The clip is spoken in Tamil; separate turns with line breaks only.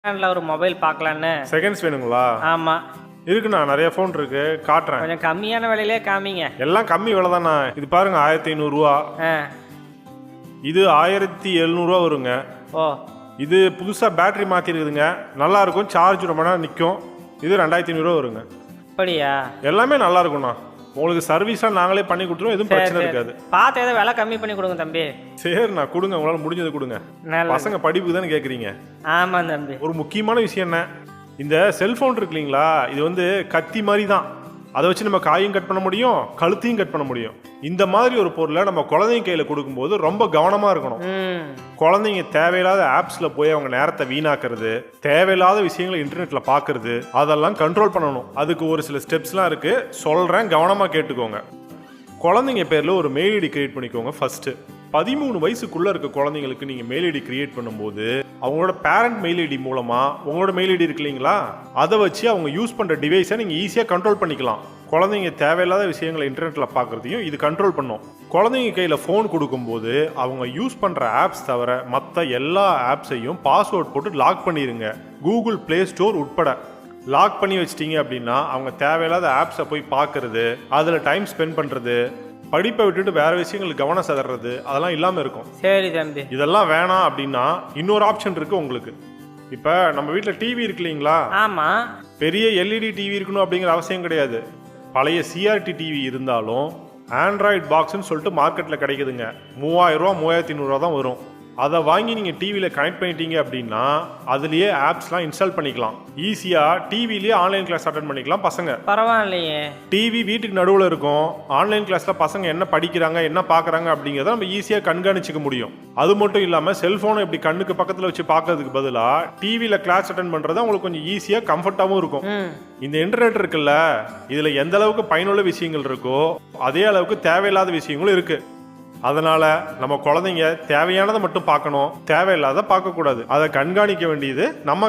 ஒரு மொபைல் பார்க்கலான்னு.
செகண்ட்ஸ் வேணுங்களா?
ஆமாம்.
இருக்குண்ணா, நிறைய ஃபோன் இருக்கு, காட்டுறேன்.
கொஞ்சம் கம்மியான விலையிலே காமிங்க.
எல்லாம் கம்மி விலை தாண்ணா. இது பாருங்க 1500
ஆ.
இது 1700 வருங்க.
ஓ.
இது புதுசாக பேட்டரி மாற்றிருக்குதுங்க, நல்லா இருக்கும், சார்ஜ் ரொம்ப நேரம் நிற்கும். இது 2500 வருங்க.
அப்படியா?
எல்லாமே நல்லா இருக்கும்ண்ணா. உங்களுக்கு சர்வீஸாக நாங்களே பண்ணி கொடுத்துருவோம், எதுவும் பிரச்சனை இருக்காது.
பார்த்து ஏதோ விலை கம்மி பண்ணி கொடுங்க தம்பி.
சரிண்ணா, கொடுங்க, உங்களால் முடிஞ்சது கொடுங்க. பசங்க படிப்புக்கு தானே கேட்குறீங்க?
ஆமாம் தம்பி.
ஒரு முக்கியமான விஷயம் என்ன, இந்த செல்ஃபோன் இருக்கு இல்லைங்களா, இது வந்து கத்தி மாதிரி தான். அதை வச்சு நம்ம காயும் கட் பண்ண முடியும், கழுத்தையும் கட் பண்ண முடியும். இந்த மாதிரி ஒரு பொருளை நம்ம குழந்தைங்க கையில் கொடுக்கும்போது ரொம்ப கவனமாக இருக்கணும். குழந்தைங்க தேவையில்லாத ஆப்ஸில் போய் அவங்க நேரத்தை வீணாக்குறது, தேவையில்லாத விஷயங்களை இன்டர்நெட்ல பார்க்கறது, அதெல்லாம் கண்ட்ரோல் பண்ணணும். அதுக்கு ஒரு சில ஸ்டெப்ஸ்லாம் இருக்கு, சொல்றேன், கவனமாக கேட்டுக்கோங்க. குழந்தைங்க பேரில் ஒரு மெயில் ஐடி கிரியேட் பண்ணிக்கோங்க. ஃபர்ஸ்ட் 13 வயசுக்குள்ள இருக்க குழந்தைங்களுக்கு நீங்க மெயில் ஐடி கிரியேட் பண்ணும்போது அவங்களோட பேரண்ட் மெயில் ஐடி மூலமா உங்களோட மெயில் ஐடி இருக்கு இல்லைங்களா, அதை வச்சு அவங்க யூஸ் பண்ற டிவைஸை நீங்க ஈஸியா கண்ட்ரோல் பண்ணிக்கலாம். குழந்தைங்க தேவையில்லாத விஷயங்களை இன்டர்நெட்ல பார்க்கறதையும் இது கண்ட்ரோல் பண்ணும். குழந்தைங்க கையில போன் கொடுக்கும்போது அவங்க யூஸ் பண்ற ஆப்ஸ் தவிர மற்ற எல்லா ஆப்ஸையும் பாஸ்வேர்ட் போட்டு லாக் பண்ணிருங்க. கூகுள் பிளே ஸ்டோர் உட்பட லாக் பண்ணி வச்சிட்டீங்க அப்படின்னா அவங்க தேவையில்லாத ஆப்ஸை போய் பார்க்கறது, அதில் டைம் ஸ்பெண்ட் பண்ணுறது, படிப்பை விட்டுட்டு வேற விஷயங்களுக்கு கவனம் செதறது, அதெல்லாம் இல்லாமல் இருக்கும்.
சரி தம்பி.
இதெல்லாம் வேணாம் அப்படின்னா இன்னொரு ஆப்ஷன் இருக்கு உங்களுக்கு. இப்போ நம்ம வீட்டில் டிவி இருக்கு இல்லைங்களா?
ஆமாம்.
பெரிய எல்இடி டிவி இருக்கணும் அப்படிங்கிற அவசியம் கிடையாது. பழைய சிஆர்டி டிவி இருந்தாலும் ஆண்ட்ராய்டு பாக்ஸ்ன்னு சொல்லிட்டு மார்க்கெட்டில் கிடைக்குதுங்க. 3000 ரூபா 3500 தான் வரும். அதை வாங்கி நீங்கள் டிவியில் கனெக்ட் பண்ணிட்டீங்க அப்படின்னா அதுலேயே ஆப்ஸ்லாம் இன்ஸ்டால் பண்ணிக்கலாம். ஈஸியாக டிவிலேயே ஆன்லைன் கிளாஸ் அட்டன் பண்ணிக்கலாம் பசங்க.
பரவாயில்லையே.
டிவி வீட்டுக்கு நடுவில் இருக்கும். ஆன்லைன் கிளாஸில் பசங்க என்ன படிக்கிறாங்க, என்ன பார்க்குறாங்க அப்படிங்கிறத நம்ம ஈஸியாக கண்காணிச்சிக்க முடியும். அது மட்டும் இல்லாமல் செல்ஃபோனை இப்படி கண்ணுக்கு பக்கத்தில் வச்சு பார்க்கறதுக்கு பதிலாக டிவியில் கிளாஸ் அட்டன் பண்ணுறது உங்களுக்கு கொஞ்சம் ஈஸியாக கம்ஃபர்ட்டாகவும் இருக்கும். இந்த இன்டர்நெட் இருக்குல்ல, இதில் எந்த அளவுக்கு பயனுள்ள விஷயங்கள் இருக்கோ அதே அளவுக்கு தேவையில்லாத விஷயங்களும் இருக்குது. அதனால நம்ம குழந்தைங்க தேவையானதை மட்டும் பார்க்கணும், தேவையில்லாத பார்க்கக்கூடாது. அதை கண்காணிக்க வேண்டியது நம்ம